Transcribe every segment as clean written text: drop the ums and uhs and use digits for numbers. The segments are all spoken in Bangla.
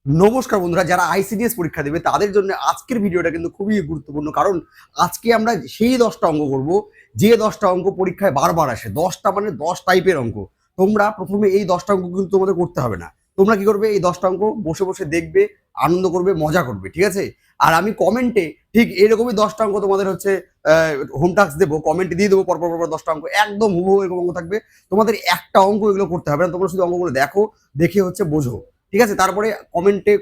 নমস্কার বন্ধুরা, যারা আইসিডিএস পরীক্ষা দেবে তাদের জন্য আজকের ভিডিওটা কিন্তু খুবই গুরুত্বপূর্ণ। কারণ আজকে আমরা সেই 10টা অঙ্ক করব যে 10টা অঙ্ক পরীক্ষায় বারবার আসে। 10টা মানে 10 টাইপের অঙ্ক। তোমরা প্রথমে এই 10টা অঙ্ক কিন্তু তোমাদের করতে হবে না। তোমরা কি করবে, এই 10টা অঙ্ক বসে বসে দেখবে, আনন্দ করবে, মজা করবে, ঠিক আছে? আর আমি কমেন্টে ঠিক এরকমই 10টা অঙ্ক তোমাদের হচ্ছে হোম টাস্ক দেবো, কমেন্টে দিয়ে দেবো পরপর পরপর 10টা অঙ্ক, একদম হুবহু এরকম অঙ্ক থাকবে। তোমাদের একটা অঙ্ক এগুলো করতে হবে না, তোমরা শুধু অঙ্কগুলো দেখো, দেখে হচ্ছে বোঝো, ঠিক আছে? তারপরে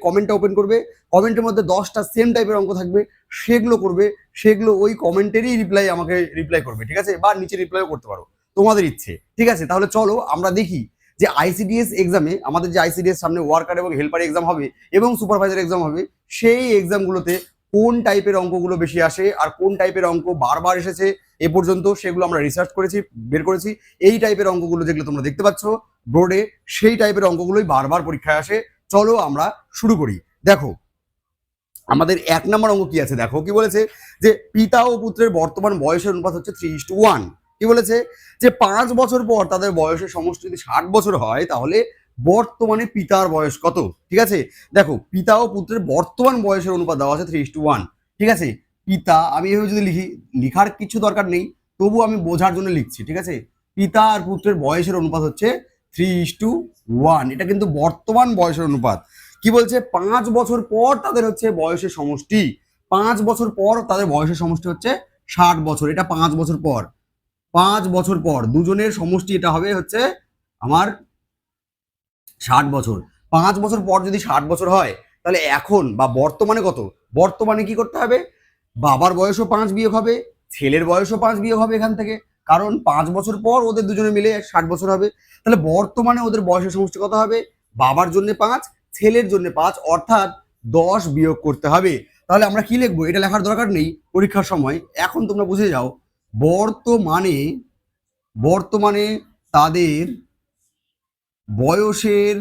কমেন্টটা ওপেন করবে, কমেন্টের মধ্যে 10টা সেম টাইপের অঙ্ক থাকবে, সেগুলো করবে, সেগুলো ওই কমেন্টেরই আমাকে রিপ্লাই করবে, ঠিক আছে? বা নিচে রিপ্লাইও করতে পারো, তোমাদের ইচ্ছে, ঠিক আছে? তাহলে চলো আমরা দেখি যে আইসিডিএস এক্সামে আমাদের যে আইসিডিএস সামনে ওয়ার্কার এবং হেল্পার এক্সাম হবে এবং সুপারভাইজার এক্সাম হবে, সেই এক্সামগুলোতে কোন টাইপের অঙ্কগুলো বেশি আসে আর কোন টাইপের অঙ্ক বারবার এসেছে এ পর্যন্ত, সেগুলো আমরা রিসার্চ করেছি, বের করেছি। এই টাইপের অঙ্কগুলো যেগুলো তোমরা দেখতে পাচ্ছ বোর্ডে, সেই টাইপের অঙ্কগুলোই বারবার পরীক্ষায় আসে। চলো আমরা শুরু করি। দেখো আমাদের 1 নম্বর অঙ্ক কি আছে, দেখো কি বলেছে যে পিতা ও পুত্রের বর্তমান বয়সের অনুপাত হচ্ছে 3:1। কি বলেছে যে 5 বছর পর তাদের বয়সের সমষ্টি যদি 60 বছর হয় তাহলে বর্তমানে পিতার বয়স কত, ঠিক আছে? দেখো পিতা ও পুত্রের বর্তমান বয়সের অনুপাত দেওয়া আছে 3:1, ঠিক আছে? পিতা, আমি এভাবে যদি লিখি, লিখার কিছু দরকার নেই, তবু আমি বোঝার জন্য লিখছি, ঠিক আছে? পিতা আর পুত্রের বয়সের অনুপাত হচ্ছে 3:1, এটা কিন্তু বর্তমান বয়সের অনুপাত। কি বলছে, 5 বছর পর তাদের হচ্ছে বয়সের সমষ্টি, 5 বছর পর তাদের বয়সের সমষ্টি হচ্ছে 60 বছর, এটা 5 বছর পর, 5 বছর পর দুজনের সমষ্টি এটা হবে হচ্ছে আমার 60 বছর। 5 বছর পর যদি 60 বছর হয় তাহলে এখন বা বর্তমানে কত, বর্তমানে কি করতে হবে, বাবার বয়সও 5 বিয়োগ হবে, ছেলের বয়সও 5 বিয়োগ হবে এখান থেকে, কারণ 5 বছর পর ওদের দুজনে মিলে 60 বছর হবে। তাহলে বর্তমানে ওদের বয়সের সমষ্টি কত হবে, বাবার জন্য 5, ছেলের জন্য 5, অর্থাৎ 10 বিয়োগ করতে হবে। তাহলে আমরা কি লিখবো, এটা লেখার দরকার নেই পরীক্ষার সময়, এখন তোমরা বুঝে যাও। বর্তমানে বর্তমানে তাদের বয়সের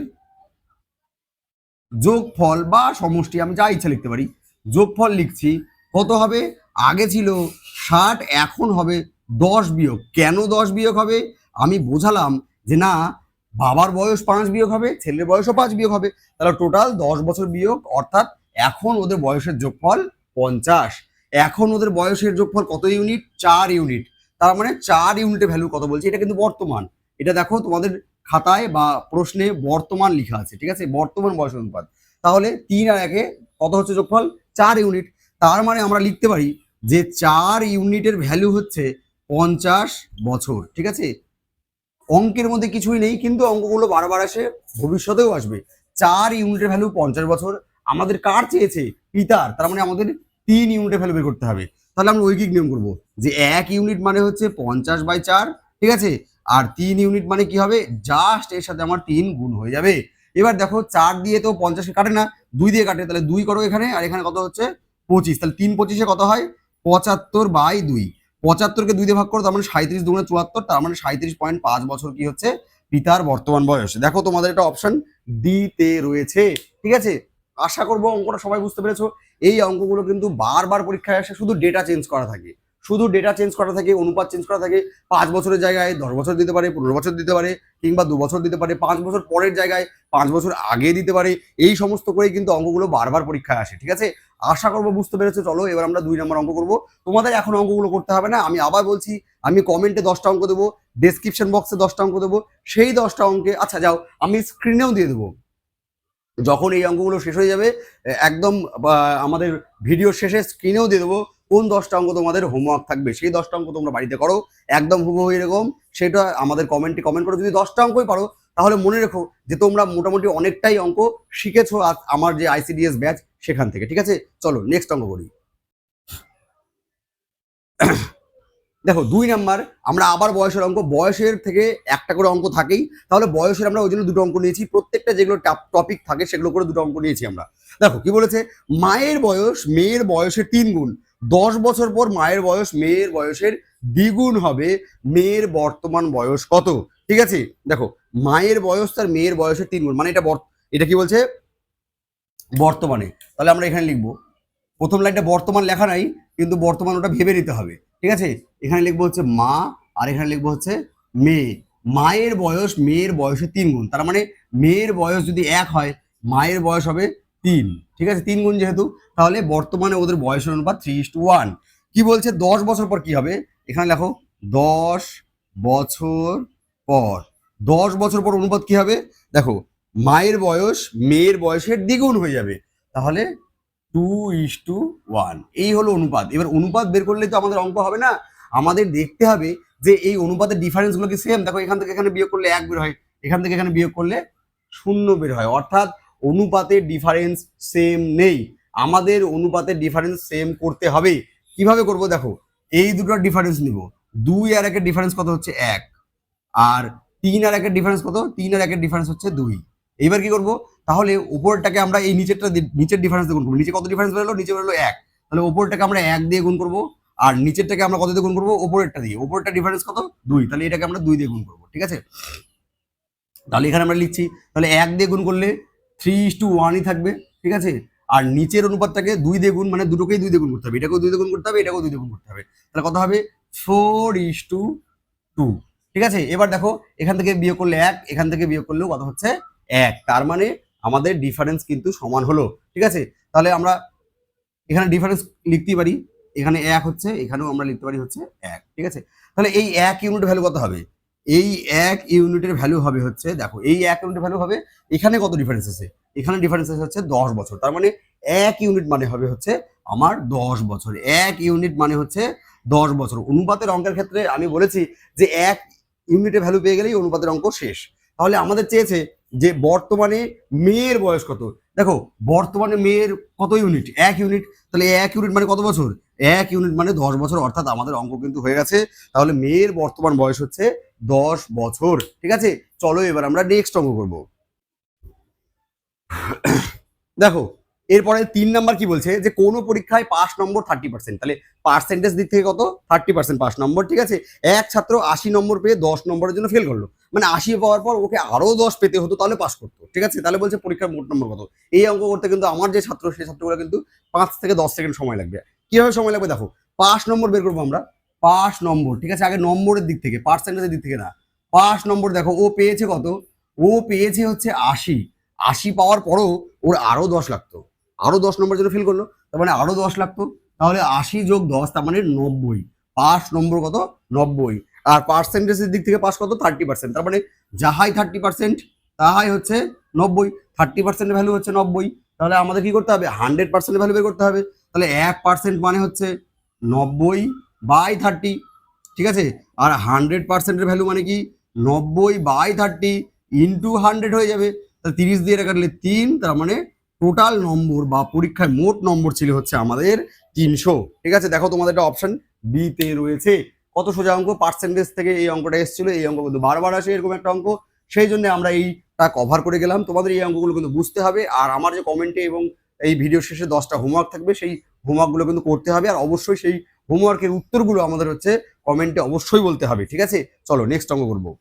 যোগফল বা সমষ্টি, আমি যা ইচ্ছা লিখতে পারি, যোগফল লিখছি, কত হবে, আগে ছিল 60, এখন হবে 10 বিয়োগ। কেন 10 বিয়োগ হবে, আমি বোঝালাম যে না, বাবার বয়স 5 বিয়োগ হবে, ছেলের বয়সও 5 বিয়োগ হবে, তাহলে টোটাল 10 বছর বিয়োগ, অর্থাৎ এখন ওদের বয়সের যোগফল 50। এখন ওদের বয়সের যোগফল কত ইউনিট, 4 ইউনিট। তার মানে 4 ইউনিটের ভ্যালু কত বলছে, এটা কিন্তু বর্তমান, এটা দেখো তোমাদের খাতায় বা প্রশ্নে বর্তমান লেখা আছে, ঠিক আছে? বর্তমান বয়স অনুপাত। তাহলে 3 আর 1 কত হচ্ছে যোগফল, 4 ইউনিট। তার মানে আমরা লিখতে পারি যে 4 ইউনিটের ভ্যালু হচ্ছে 50 বছর, ঠিক আছে? অঙ্কের মধ্যে কিছুই নেই, কিন্তু অঙ্কগুলো বারবার আসে, ভবিষ্যতেও আসবে। 4 ইউনিটের ভ্যালু 50 বছর, আমাদের কার চেয়েছে, পিতার, তার মানে আমাদের 3 ইউনিটের ভ্যালু বের করতে হবে। তাহলে আমরা ঐকিক নিয়ম করবো যে 1 ইউনিট মানে হচ্ছে 50/4, ঠিক আছে? আর 3 ইউনিট মানে কি হবে, জাস্ট এর সাথে আমার 3 গুণ হয়ে যাবে। এবার দেখো 4 দিয়ে তো 50 কাটে না, 2 দিয়ে কাটে, তাহলে 2 করো এখানে, আর এখানে কত হচ্ছে 25, তাহলে 3 25 কত হয়, 75/2। 75কে 2 দিয়ে ভাগ করো, তার মানে 37 দুগুণে 74, তার মানে 37.5 বছর কি হচ্ছে পিতার বর্তমান বয়স। দেখো তোমাদের এটা অপশন ডি তে রয়েছে, ঠিক আছে? আশা করবো অঙ্কটা সবাই বুঝতে পেরেছো। এই অঙ্কগুলো কিন্তু বারবার পরীক্ষায় আসে, শুধু ডেটা চেঞ্জ করা থাকে, শুধু ডেটা চেঞ্জ করা থাকে, অনুপাত চেঞ্জ করা থাকে। 5 বছরের জায়গায় 10 বছর দিতে পারে, 15 বছর দিতে পারে, কিংবা 2 বছর দিতে পারে, 5 বছর পরের জায়গায় 5 বছর আগে দিতে পারে। এই সমস্ত করেই কিন্তু অঙ্কগুলো বারবার পরীক্ষায় আসে, ঠিক আছে? আশা করবো বুঝতে পেরেছো। চলো এবার আমরা 2 নম্বর অঙ্ক করবো। তোমাদের এখন অঙ্কগুলো করতে হবে না, আমি আবার বলছি, আমি কমেন্টে 10টা অঙ্ক দেবো, ডেসক্রিপশন বক্সে 10টা অঙ্ক দেবো, সেই 10টা অঙ্কে, আচ্ছা যাও, আমি স্ক্রিনেও দিয়ে দেবো যখন এই অঙ্কগুলো শেষ হয়ে যাবে, একদম আমাদের ভিডিও শেষে স্ক্রিনেও দিয়ে দেবো কোন 10টা অঙ্ক তোমাদের হোমওয়ার্ক থাকবে, সেই 10টা অঙ্ক তোমরা বাড়িতে করো, একদম হুবহু এরকম। সেটা আমাদের কমেন্টে কমেন্ট করো, যদি 10টা অঙ্কই পারো তাহলে মনে রেখো যে তোমরা মোটামুটি অনেকটাই অঙ্ক শিখেছো আমার যে আইসিডিএস ব্যাচ সেখান থেকে, ঠিক আছে? চলো নেক্সট অঙ্ক করি। দেখো 2 নাম্বার, আমরা আবার বয়সের অঙ্ক, বয়সের থেকে একটা করে অঙ্ক থাকেই, তাহলে বয়সের আমরা ওই জন্য 2টো অঙ্ক নিয়েছি, প্রত্যেকটা যেগুলো টপিক থাকে সেগুলো করে 2টো অঙ্ক নিয়েছি আমরা। দেখো কি বলেছে, মায়ের বয়স মেয়ের বয়সের 3 গুণ, 10 বছর পর মায়ের বয়স মেয়ের বয়সের দ্বিগুণ হবে, মেয়ের বর্তমান বয়স কত, ঠিক আছে? দেখো মায়ের বয়স তার মেয়ের বয়সের 3 গুণ, মানে এটা কি বলছে, বর্তমানে। তাহলে আমরা এখানে লিখবো, প্রথম লাইনটা বর্তমান লেখা নাই, কিন্তু বর্তমান ওটা ভেবে নিতে হবে, ঠিক আছে? এখানে লিখবো হচ্ছে মা, আর এখানে লিখবো হচ্ছে মেয়ে। মায়ের বয়স মেয়ের বয়সের 3 গুণ, তার মানে মেয়ের বয়স যদি 1 হয়, মায়ের বয়স হবে 3, ঠিক আছে 3 গুণ যেহেতু, তাহলে বর্তমানে ওদের বয়সের অনুপাত 3:1। কি বলছে 10 বছর পর কি হবে, এখানে লেখো 10 বছর পর। 10 বছর পর অনুপাত কি হবে, দেখো মায়ের বয়স মেয়ের বয়সের দ্বিগুণ হয়ে যাবে, তাহলে 2:1। এই হলো অনুপাত। এবার অনুপাত বের করলে তো আমাদের অঙ্ক হবে না, আমাদের দেখতে হবে যে এই অনুপাতের ডিফারেন্স গুলো কি সেম। দেখো এখান থেকে এখানে বিয়োগ করলে 1 বের হয়, এখান থেকে এখানে বিয়োগ করলে 0 বের হয়, অর্থাৎ অনুপাতের ডিফারেন্স সেম নেই। আমাদের অনুপাতের ডিফারেন্স সেম করতে হবে। কিভাবে করব, দেখো এই দুটোর ডিফারেন্স নিব, 2 আর 1 এর ডিফারেন্স কত হচ্ছে 1, আর 3 আর 1 এর ডিফারেন্স কত, 3 আর 1 এর ডিফারেন্স হচ্ছে 2। এইবার কি করব, তাহলে উপরটাকে আমরা এই নিচের ডিফারেন্স দিয়ে গুণ করব। নিচে কত ডিফারেন্স বেরোলো, নিচে বেরোলো 1, তাহলে উপরটাকে আমরা 1 দিয়ে গুণ করব, আর নিচেরটাকে আমরা কত দিয়ে গুণ করব, উপরেরটা দিয়ে। উপরেরটা ডিফারেন্স কত 2, তাহলে এটাকে আমরা 2 দিয়ে গুণ করব, ঠিক আছে। তাহলে এখানে আমরা লিখছি, তাহলে 1 দিয়ে গুণ করলে 3:1ই থাকবে, ঠিক আছে। আর নিচের অনুপাতটাকে 2 দিয়ে গুণ, মানে দুটোকেই 2 দিয়ে গুণ করতে হবে, এটাকেও 2 দিয়ে গুণ করতে হবে, এটাকেও 2 দিয়ে গুণ করতে হবে, তাহলে কত হবে 4:2, ঠিক আছে। এবার দেখো এখান থেকে বিয়োগ করলে 1, এখান থেকে বিয়োগ করলেও কত হচ্ছে 1, তার মানে আমাদের ডিফারেন্স কিন্তু সমান হলো, ঠিক আছে। তাহলে আমরা এখানে ডিফারেন্স লিখতেই পারি, এখানে 1 হচ্ছে, এখানেও আমরা লিখতে পারি হচ্ছে 1, ঠিক আছে। তাহলে এই 1 ইউনিট ভ্যালু কত হবে, এই 1 ইউনিটের ভ্যালু হবে হচ্ছে, দেখো এই 1 ইউনিটের ভ্যালু হবে, এখানে কত ডিফারেন্স আছে, এখানে ডিফারেন্স আছে হচ্ছে 10 বছর, তার মানে 1 ইউনিট মানে হবে হচ্ছে আমার 10 বছর। 1 ইউনিট মানে হচ্ছে 10 বছর। অনুপাতের অঙ্কের ক্ষেত্রে আমি বলেছি যে 1 ইউনিটের ভ্যালু পেয়ে গেলেই অনুপাতের অঙ্ক শেষ। তাহলে আমাদের চেয়েছে যে বর্তমানে মেয়ের বয়স কত, দেখো বর্তমানে মেয়ের কত ইউনিট, 1 ইউনিট, তাহলে 1 ইউনিট মানে কত বছর, 1 ইউনিট মানে 10 বছর, অর্থাৎ আমাদের অঙ্ক কিন্তু হয়ে গেছে। তাহলে মেয়ের বর্তমান বয়স হচ্ছে 10 বছর, ঠিক আছে। চলো এবার আমরা নেক্সট অঙ্ক করব। দেখো এরপরে 3 নাম্বার কি বলছে, যে কোনো পরীক্ষায় পাস নম্বর 30%, তাহলে পার্সেন্টেজ দিক থেকে কত 30% পাস নম্বর, ঠিক আছে। এক ছাত্র 80 নম্বর পেয়ে 10 নম্বরের জন্য ফেল করলো, মানে 80 পাওয়ার পর ওকে আরো 10 পেতে হতো, তাহলে পাস করতো, ঠিক আছে। তাহলে বলছে পরীক্ষার মোট নম্বর কত। এই অঙ্ক করতে কিন্তু আমার যে ছাত্র, সেই ছাত্রগুলো কিন্তু 5 থেকে 10 সেকেন্ড সময় লাগবে। কিভাবে সময় লাগবে, দেখো পাস নম্বর বের করবো আমরা, পাস নম্বর, ঠিক আছে। আগে নম্বরের দিক থেকে, পার্সেন্টেজের দিক থেকে না, পাস নম্বর। দেখো ও পেয়েছে কত, ও পেয়েছে হচ্ছে 80, 80 পাওয়ার পরও ওর আরো 10 লাগতো, আরো 10 নম্বর জন্য ফিল করলো, তার মানে আরো 10 লাগতো, তাহলে 80 যোগ 10 তার মানে 90। পাস নম্বর কত 90, আর পার্সেন্টেজের দিক থেকে পাস কত 30%, তার মানে যাহাই 30% তাহাই হচ্ছে 90, 30% ভ্যালু হচ্ছে 90। তাহলে আমাদের কি করতে হবে, 100% ভ্যালু বের করতে হবে। তাহলে 1% মানে হচ্ছে 90/30, ঠিক আছে। আর 100% ভ্যালু মানে কি 90/30 ইন্টু 100 হয়ে যাবে, তাহলে 30 দিয়ে কাটলে 3, তার মানে টোটাল নম্বর বা পরীক্ষায় মোট নম্বর ছিল হচ্ছে আমাদের 300, ঠিক আছে। দেখো তোমাদের একটা অপশন বি তে রয়েছে। কত সোজা অঙ্ক, পার্সেন্টেজ থেকে এই অঙ্কটা এসেছিল, এই অঙ্ক কিন্তু বারবার আসে এরকম একটা অঙ্ক, সেই জন্য আমরা এইটা কভার করে গেলাম। তোমাদের এই অঙ্কগুলো কিন্তু বুঝতে হবে, আর আমার যে কমেন্টে এবং এই ভিডিও শেষে 10টা হোমওয়ার্ক থাকবে, সেই হোমওয়ার্কগুলো কিন্তু করতে হবে, আর অবশ্যই সেই হোমওয়ার্কের উত্তরগুলো আমাদের হচ্ছে কমেন্টে অবশ্যই বলতে হবে, ঠিক আছে। চলো নেক্সট অঙ্ক করবো।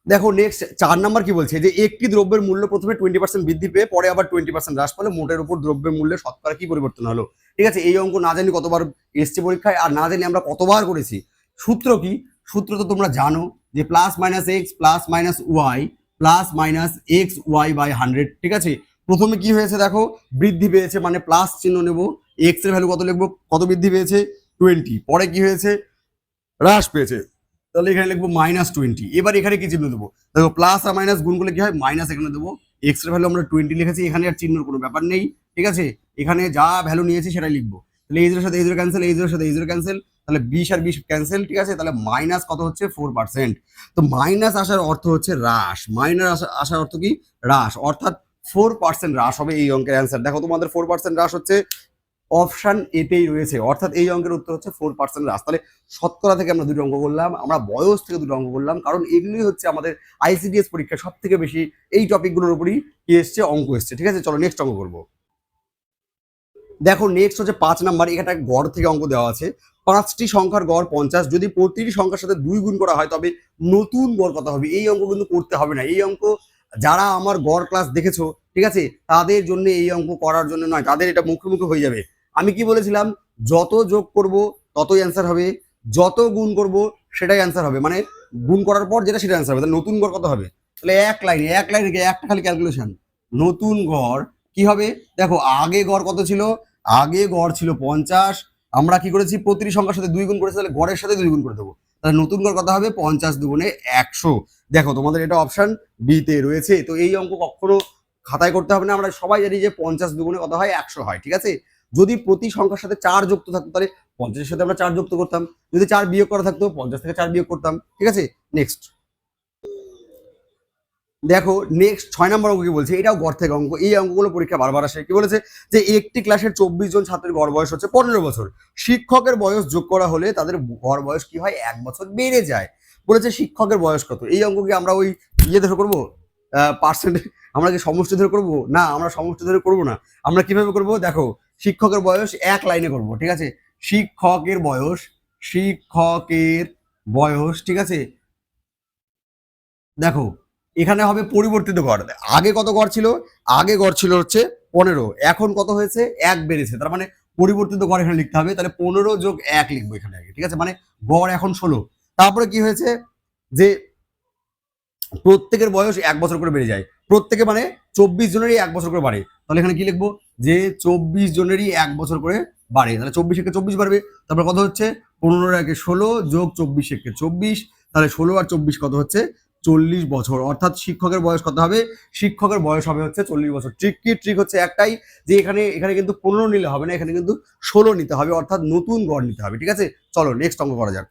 দেখো নেক্সট 4 নাম্বার কি বলছে, যে একটি দ্রব্যের মূল্য প্রথমে 20% বৃদ্ধি পেয়ে পরে আবার 20% হ্রাস পেলে মোটের উপর দ্রব্যের মূল্যে শতকরা কি পরিবর্তন হলো, ঠিক আছে। এই অঙ্ক না জানি কতবার এসছে পরীক্ষায়, আর না জানি আমরা কতবার করেছি। সূত্র কি, সূত্র তো তোমরা জানো, যে plus minus x plus minus y plus minus x y by 100, ঠিক আছে। প্রথমে কি হয়েছে দেখো, বৃদ্ধি পেয়েছে মানে প্লাস চিহ্ন নেব, এক্স এর ভ্যালু কত লিখবো, কত বৃদ্ধি পেয়েছে 20, পরে কি হয়েছে হ্রাস পেয়েছে, তাহলে এখানে লিখবো -20। এবার এখানে কি চিহ্ন দেবো, দেখো প্লাস আর মাইনাস গুণ করলে কি হয়, মাইনাস এখানে দেবো, এক্স এর ভ্যালু আমরা 20 লিখেছি, এখানে আর চিহ্নের কোনো ব্যাপার নেই, ঠিক আছে। এখানে যা ভ্যালু নিয়েছি সেটাই লিখবো, তাহলে এই জিরোর সাথে এই জিরো ক্যান্সেল, এই জিরোর সাথে এই জিরো ক্যান্সেল, তাহলে 20 আর 20 ক্যান্সেল, ঠিক আছে। তাহলে মাইনাস কত হচ্ছে 4%। তো মাইনাস আসার অর্থ হচ্ছে হ্রাস, মাইনাস আসার অর্থ কি হ্রাস, অর্থাৎ 4% হ্রাস হবে এই অঙ্কের অ্যান্সার। দেখো তোমাদের 4% হ্রাস হচ্ছে অপশন এতেই রয়েছে, অর্থাৎ এই অঙ্কের উত্তর হচ্ছে 4% হ্রাস। তাহলে শতকরা থেকে আমরা দুটো অঙ্ক করলাম, আমরা বয়স থেকে দুটো অঙ্ক করলাম, কারণ এগুলোই হচ্ছে আমাদের আইসিডিএস পরীক্ষায় সব থেকে বেশি এই টপিকগুলোর উপরই কি এসছে, অঙ্ক এসছে, ঠিক আছে। চলো নেক্সট অঙ্ক করবো। দেখো নেক্সট হচ্ছে 5 নাম্বার, এখানে গড় থেকে অঙ্ক দেওয়া আছে। 5টি সংখ্যার গড় 50, যদি প্রতিটি সংখ্যার সাথে 2 গুণ করা হয় তবে নতুন গড় কত হবে। এই অঙ্ক কিন্তু করতে হবে না, এই অঙ্ক যারা আমার গড় ক্লাস দেখেছো, ঠিক আছে, তাদের জন্য এই অঙ্ক করার জন্য নয়, তাদের এটা মুখে মুখে হয়ে যাবে। আমি কি বলেছিলাম, যত যোগ করব ততই অ্যান্সার হবে, যত গুণ করব সেটাই অ্যান্সার হবে, মানে গুণ করার পর যেটা সেটা অ্যান্সার হবে। তাহলে নতুন গড় কত হবে, তাহলে এক লাইনে একটা খালি ক্যালকুলেশন, নতুন গড় কি হবে দেখো, আগে গড় কত ছিল, আগে গড় ছিল 50, আমরা কি করেছি প্রতিটি সংখ্যার সাথে 2 গুণ করেছি, তাহলে গড়ের সাথে 2 গুণ করে দেবো, তাহলে নতুন গড় কত হবে 50 দুগুণে 100। দেখো তোমাদের এটা অপশন বি তে রয়েছে। তো এই অঙ্ক কখনো খাতায় করতে হবে না, আমরা সবাই জানি যে 50 দুগুণে কত হয় 100 হয়, ঠিক আছে। যদি প্রতি সংখ্যার সাথে 4 যুক্ত থাকতো তাহলে 50-এর সাথে আমরা 4 যুক্ত করতাম, যদি 4 বিয়োগ করা থাকতো 50 থেকে 4 বিয়োগ করতাম, ঠিক আছে। নেক্সট দেখো, নেক্সট 6 নম্বর অঙ্ক কি বলছে, এটাও গড় থেকে অঙ্ক, এই অঙ্কগুলো পরীক্ষা বারবার আসে। কি বলেছে যে একটি ক্লাসের 24 জন ছাত্রের গড় বয়স হচ্ছে 15 বছর, শিক্ষকের বয়স যোগ করা হলে তাদের গড় বয়স কি হয় 1 বছর বেড়ে যায়। বলেছে শিক্ষকের বয়স কত, এই অঙ্ককে আমরা ওই ইয়ে ধরে করবো, পার্সেন্টে, আমরা কি সমষ্টি ধরে করবো না, আমরা সমষ্টি ধরে করবো না, আমরা কিভাবে করবো দেখো, শিক্ষকের বয়স এক লাইনে করবো, ঠিক আছে। শিক্ষকের বয়স, শিক্ষকের বয়স, ঠিক আছে। দেখো এখানে হবে পরিবর্তিত গড়, আগে কত গড় ছিল, আগে গড় ছিল হচ্ছে 15, এখন কত হয়েছে 1 বেড়েছে, তার মানে পরিবর্তিত গড় এখানে লিখতে হবে, তাহলে 15 যোগ 1 লিখবো এখানে আগে, ঠিক আছে, মানে গড় এখন 16। তারপরে কি হয়েছে যে প্রত্যেকের বয়স 1 বছর করে বেড়ে যায়, প্রত্যেকে মানে 24 জনেরই 1 বছর করে বাড়ে, তাহলে এখানে কি লিখবো যে 24 জনেরই 1 বছর করে বাড়ে, তাহলে 24 একে 24 বাড়বে, তারপর কত হচ্ছে 15 একে 16 যোগ 24 একে 24, তাহলে 16 আর 24 কত হচ্ছে 40 বছর, অর্থাৎ শিক্ষকের বয়স কত হবে, শিক্ষকের বয়স হবে হচ্ছে 40 বছর। ট্রিক কি, ট্রিক হচ্ছে একটাই যে এখানে এখানে কিন্তু 15 নিলে হবে না, এখানে কিন্তু 16 নিতে হবে, অর্থাৎ নতুন গড় নিতে হবে, ঠিক আছে। চলো নেক্সট অঙ্ক করা যাক।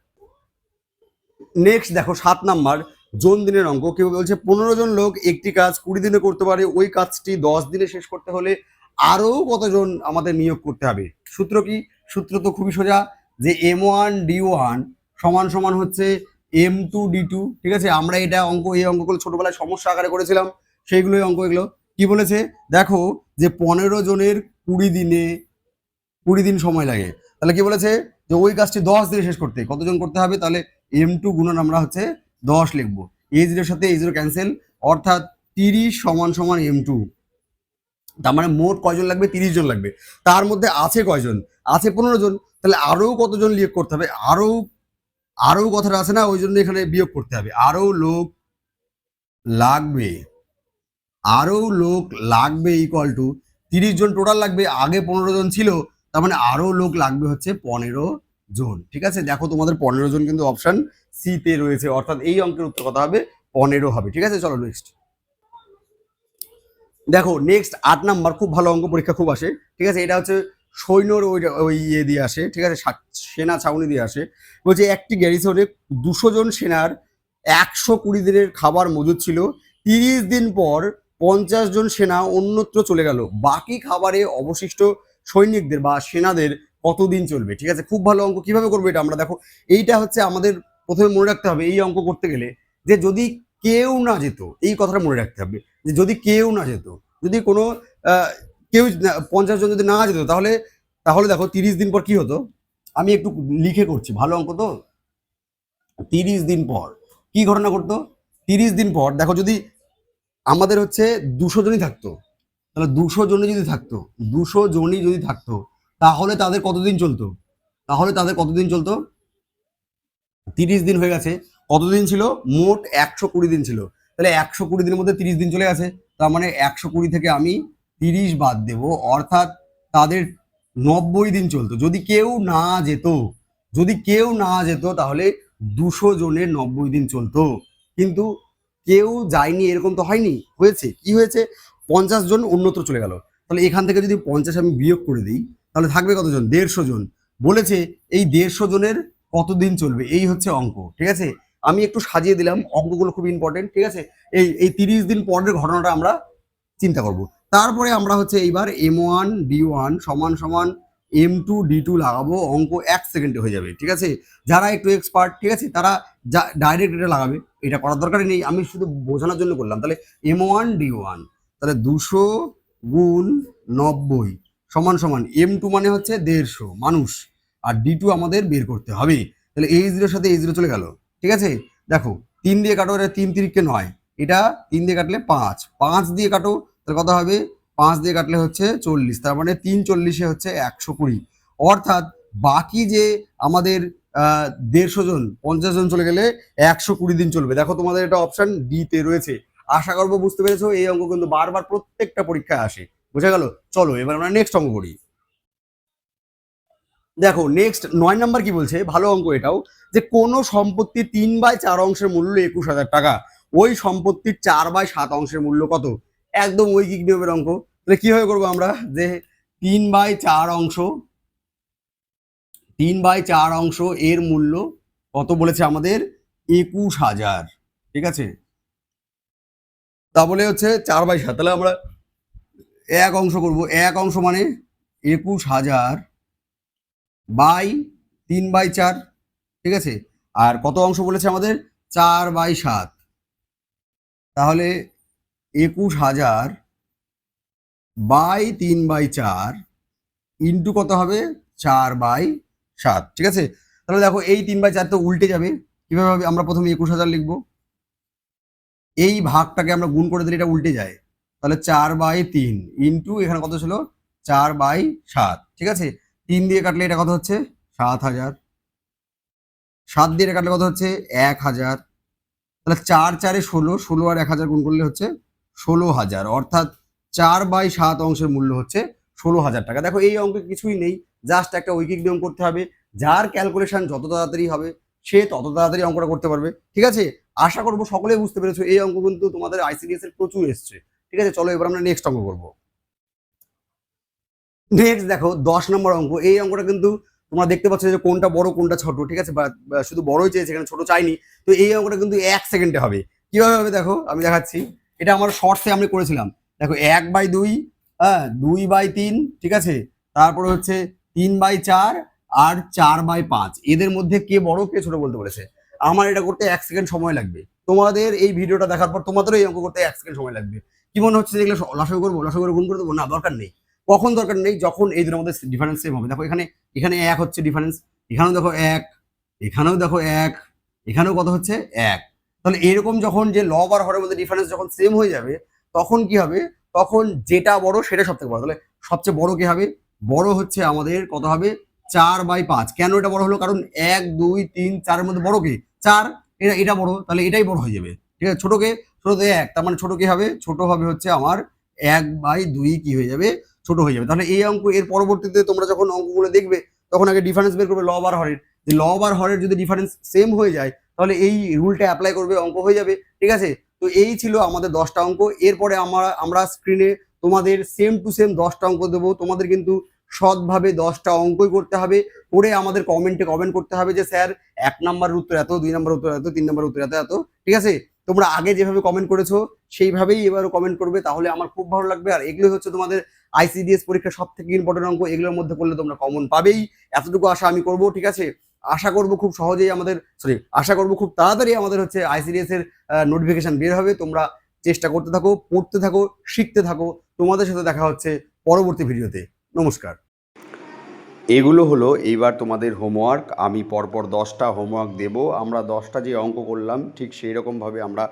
নেক্সট দেখো 7 নাম্বার জন দিনের অঙ্ক। কেউ বলছে 15 জন লোক একটি কাজ 20 দিনে করতে পারে, ওই কাজটি 10 দিনে শেষ করতে হলে আরো কতজন আমাদের নিয়োগ করতে হবে। সূত্র কি, সূত্র তো খুবই সোজা, যে M1 D1 সমান সমান হচ্ছে M2 D2, ঠিক আছে। আমরা এটা অঙ্ক, এই অঙ্কগুলো ছোটবেলায় সমস্যা আকারে করেছিলাম, সেইগুলোই অঙ্ক এগুলো। কি বলেছে দেখো, যে 15 জনের 20 দিন সময় লাগে, তাহলে কি বলেছে যে ওই কাজটি 10 দিনে শেষ করতে কতজন করতে হবে, তাহলে M2 গুণন আমরা হচ্ছে 10 লিখবো, A0 সাথে A0 ক্যান্সেল, অর্থাৎ 30 সমান সমান M2, তার মানে মোট কয়জন লাগবে 30 জন লাগবে, তার মধ্যে আছে কয়জন, আছে 15 জন, তাহলে আরো কতজন নিয়োগ করতে হবে, আরো আরো কথাটা আছে না, ওই জন্য এখানে বিয়োগ করতে হবে, আরো লোক লাগবে, আরো লোক লাগবে ইকুয়াল টু 30 জন টোটাল লাগবে, আগে 15 জন ছিল, তার মানে আরো লোক লাগবে হচ্ছে 15 জন, ঠিক আছে। দেখো তোমাদের 15 জন কিন্তু অপশন সি তে রয়েছে, অর্থাৎ এই অঙ্কের উত্তর কত হবে 15 হবে, ঠিক আছে। চলো নেক্সট দেখো, নেক্সট 8 নাম্বার খুব ভালো অঙ্ক, পরীক্ষা খুব আসে, ঠিক আছে। এটা হচ্ছে সৈন্যর ওই ইয়ে দিয়ে আসে, ঠিক আছে, সেনা ছাউনি দিয়ে আসে। বলছে একটি গ্যারিসনে 200 জন সেনার 120 দিনের খাবার মজুদ ছিল, 30 দিন পর 50 জন সেনা অন্যত্র চলে গেল, বাকি খাবারে অবশিষ্ট সৈনিকদের বা সেনাদের কতদিন চলবে, ঠিক আছে। খুব ভালো অঙ্ক, কিভাবে করবো এটা আমরা দেখো, এইটা হচ্ছে আমাদের প্রথমে মনে রাখতে হবে এই অঙ্ক করতে গেলে, যে যদি কেউ না যেত, এই কথাটা মনে রাখতে হবে, যে যদি কেউ না যেত, যদি কোনো কেউ 50 জন যদি না যেত, তাহলে তাহলে দেখো 30 দিন পর কি হতো, আমি একটু লিখে করছি, ভালো অঙ্ক তো। 30 দিন পর কি ঘটনা ঘটতো, 30 দিন পর দেখো, যদি আমাদের হচ্ছে 200 জনই থাকতো, তাহলে 200 জনই যদি থাকতো, 200 জনই যদি থাকতো, তাহলে তাদের কতদিন চলতো, তাহলে তাদের কতদিন চলতো, 30 দিন হয়ে গেছে, কতদিন ছিল মোট 120 দিন ছিল, তাহলে 120 দিনের মধ্যে 30 দিন চলে গেছে, তার মানে 120 থেকে আমি 30 বাদ দেব, অর্থাৎ তাদের 90 দিন চলতো, যদি কেউ না যেত, যদি কেউ না যেত তাহলে 200 জনের 90 দিন চলতো, কিন্তু কেউ যায়নি এরকম তো হয়নি, হয়েছে কি হয়েছে 50 জন অন্যত্র চলে গেল, তাহলে এখান থেকে যদি 50 আমি বিয়োগ করে দিই, তাহলে থাকবে কতজন 150 জন। বলেছে এই 150 জনের কতদিন চলবে, এই হচ্ছে অঙ্ক, ঠিক আছে। আমি একটু সাজিয়ে দিলাম, অঙ্কগুলো খুব ইম্পর্টেন্ট, ঠিক আছে। এই 30 দিন পরের ঘটনাটা আমরা চিন্তা করব, তারপরে আমরা হচ্ছে এইবার M1 D1 সমান সমান M2 D2 লাগাবো, অঙ্ক 1 সেকেন্ডে হয়ে যাবে, ঠিক আছে। যারা একটু এক্সপার্ট, ঠিক আছে, তারা ডাইরেক্ট এটা লাগাবে, এটা করার দরকারই নেই, আমি শুধু বোঝানোর জন্য করলাম। তাহলে M1 D1, তাহলে 200 গুণ 90 সমান সমান M2 মানে হচ্ছে 150 মানুষ, আর D2 আমাদের বের করতে হবে, তাহলে A0 এর সাথে A0 চলে গেল, ঠিক আছে। দেখো 3 দিয়ে কাটো, এটা 3 তিরিকে 9, এটা 3 দিয়ে কাটলে 5, 5 দিয়ে কাটো, তাহলে কত হবে 5 দিয়ে কাটলে হচ্ছে 40, তার মানে 3 40-এ হচ্ছে 120, অর্থাৎ বাকি যে আমাদের 150 জন 50 জন চলে গেলে 120 দিন চলবে। দেখো তোমাদের এটা অপশন ডি তে রয়েছে, আশা করবো বুঝতে পেরেছো। এই অঙ্ক কিন্তু বারবার প্রত্যেকটা পরীক্ষায় আসে। বোঝা গেল? চলো এবার আমরা নেক্সট অঙ্ক করি। দেখো নেক্সট 9 নাম্বার কি বলছে, ভালো অঙ্ক এটাও, যে কোন সম্পত্তির 3/4 অংশের মূল্য 21,000 টাকা, ওই সম্পত্তির 4/7 অংশের মূল্য কত? একদম ঐকিক নিয়মের অঙ্ক। তাহলে কিভাবে করবো আমরা, যে 3/4 অংশ এর মূল্য কত বলেছে আমাদের? 21,000। ঠিক আছে, তা বলে হচ্ছে 4/7, তাহলে আমরা এক অংশ করব। এক অংশ মানে 21,000 বাই 3/4। ঠিক আছে, আর কত অংশ বলেছে আমাদের? 4/7। তাহলে 21,000 বাই 3/4 ইন্টু কত হবে? 4/7। ঠিক আছে, তাহলে দেখো এই 3/4 তো উল্টে যাবে। কিভাবে হবে? আমরা প্রথমে 21,000 লিখবো, এই ভাগটাকে আমরা গুণ করে দিলে এটা উল্টে যায়, তাহলে 4/3 ইন্টু এখানে কত ছিল? 4/7। ঠিক আছে, 3 দিয়ে কাটলে এটা কত হচ্ছে? 7,000। 7 দিয়ে কাটলে কত হচ্ছে? 1,000। তাহলে 4/4 = 16, আর 1,000 গুণ করলে হচ্ছে 16,000, অর্থাৎ 4/7 অংশের মূল্য হচ্ছে 16,000 টাকা। দেখো এই অঙ্কে কিছুই নেই, জাস্ট একটা ঐকিক নিয়ম করতে হবে। যার ক্যালকুলেশন যত তাড়াতাড়ি হবে সে তত তাড়াতাড়ি অঙ্কটা করতে পারবে। ঠিক আছে, আশা করবো সকলেই বুঝতে পেরেছো। এই অঙ্ক কিন্তু তোমাদের আইসিডিএস এর প্রচুর এসছে। ঠিক আছে, চলো এবার আমরা নেক্সট অঙ্ক করবো। নেক্সট দেখো 10 নম্বর অঙ্ক। এই অঙ্কটা কিন্তু তোমরা দেখতে পাচ্ছ যে কোনটা বড় কোনটা ছোট। ঠিক আছে, বা শুধু বড়ই চেয়েছে, এখানে ছোট চাইনি। তো এই অঙ্কটা কিন্তু 1 সেকেন্ডে হবে। কিভাবে হবে দেখো, আমি দেখাচ্ছি। এটা আমার শর্টসে আমি করেছিলাম। দেখো 1/2, হ্যাঁ 2/3, ঠিক আছে, তারপরে হচ্ছে 3/4 আর 4/5। এদের মধ্যে কে বড় কে ছোট বলতে বলেছে। আমার এটা করতে 1 সেকেন্ড সময় লাগবে। তোমাদের এই ভিডিওটা দেখার পর তোমাদেরও এই অঙ্ক করতে 1 সেকেন্ড সময় লাগবে। কি মনে হচ্ছে যেগুলো লসাগু করবো, লসাগু করে গুণ করে দেবো? না, দরকার নেই। কখন দরকার নেই? যখন এই দুটোর মধ্যে ডিফারেন্স সেম হবে। দেখো এখানে এখানে 1 হচ্ছে ডিফারেন্স, এখানেও দেখো 1, এখানেও দেখো 1, এখানেও কত হচ্ছে? 1। তাহলে এরকম যখন যে লব আর হরের মধ্যে ডিফারেন্স যখন সেম হয়ে যাবে, তখন কি হবে? তখন যেটা বড় সেটা সব থেকে বড়। তাহলে সবচেয়ে বড় কি হবে? বড় হচ্ছে আমাদের কত হবে? 4/5। কেন এটা বড় হলো? কারণ 1, 2, 3, 4 এর মধ্যে বড় কি? 4। এটা বড়, তাহলে এটাই বড় হয়ে যাবে। ঠিক আছে, ছোটকে ছোটতে 1, তার মানে ছোট কি হবে? ছোট হবে হচ্ছে আমার 1/2 কি হয়ে যাবে? ছোট হয়ে যাবে। তাহলে এই অঙ্ক এর পরবর্তীতে তোমরা যখন অঙ্কগুলো দেখবে তখন আগে ডিফারেন্স বের করবে লব আর হরের। যে লব আর হরের যদি ডিফারেন্স সেম হয়ে যায় তাহলে এই রুলটা অ্যাপ্লাই করবে, অঙ্ক হয়ে যাবে। ঠিক আছে, তো এই ছিল আমাদের 10টা অঙ্ক। এরপরে আমরা স্ক্রিনে তোমাদের সেম টু সেম 10টা অঙ্ক দেবো। তোমাদের কিন্তু সৎভাবে 10টা অঙ্কই করতে হবে। করে আমাদের কমেন্টে কমেন্ট করতে হবে যে স্যার 1 নাম্বার উত্তর এত, 2 নাম্বার উত্তর এত, 3 নাম্বার উত্তর এত এত। ঠিক আছে, তোমরা আগে যেভাবে কমেন্ট করেছো সেইভাবেই এবারও কমেন্ট করবে, তাহলে আমার খুব ভালো লাগবে। আর এগুলো হচ্ছে তোমাদের আইসিডিএস পরীক্ষার সব থেকে ইম্পর্টেন্ট অঙ্ক। এগুলোর মধ্যে করলে তোমরা কমন পাবেই, এতটুকু আশা আমি করবো। ঠিক আছে, আশা করবো খুব সহজেই আমাদের আশা করবো খুব তাড়াতাড়ি আমাদের হচ্ছে আইসিডিএস এর নোটিফিকেশন বের হবে। তোমরা চেষ্টা করতে থাকো, পড়তে থাকো, শিখতে থাকো। তোমাদের সাথে দেখা হচ্ছে পরবর্তী ভিডিওতে। নমস্কার। এগুলো হলো এইবার তোমাদের হোমওয়ার্ক। আমি পরপর 10টা হোমওয়ার্ক দেব। আমরা 10টা যে অঙ্ক করলাম ঠিক সেই রকমভাবে আমরা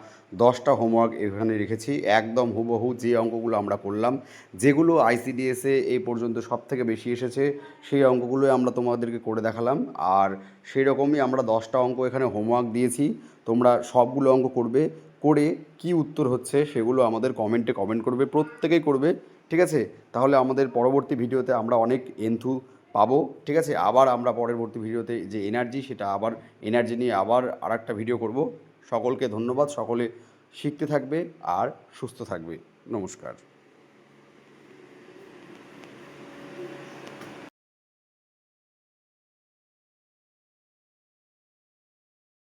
10টা হোমওয়ার্ক এখানে রেখেছি, একদম হুবহু যে অঙ্কগুলো আমরা করলাম। যেগুলো আইসিডিএসে এই পর্যন্ত সব থেকে বেশি এসেছে সেই অঙ্কগুলোই আমরা তোমাদেরকে করে দেখালাম। আর সেই রকমই আমরা 10টা অঙ্ক এখানে হোমওয়ার্ক দিয়েছি। তোমরা সবগুলো অঙ্ক করবে, করে কি উত্তর হচ্ছে সেগুলো আমাদের কমেন্টে কমেন্ট করবে, প্রত্যেকেই করবে। ঠিক আছে, তাহলে আমাদের পরবর্তী ভিডিওতে আমরা অনেক এন্থু পাবো। ঠিক আছে, আবার আমরা পরবর্তী ভিডিওতে যে এনার্জি, সেটা আবার এনার্জি নিয়ে আবার আরেকটা ভিডিও করব। সকলকে ধন্যবাদ, সকলে শিখতে থাকবে আর সুস্থ থাকবে। নমস্কার।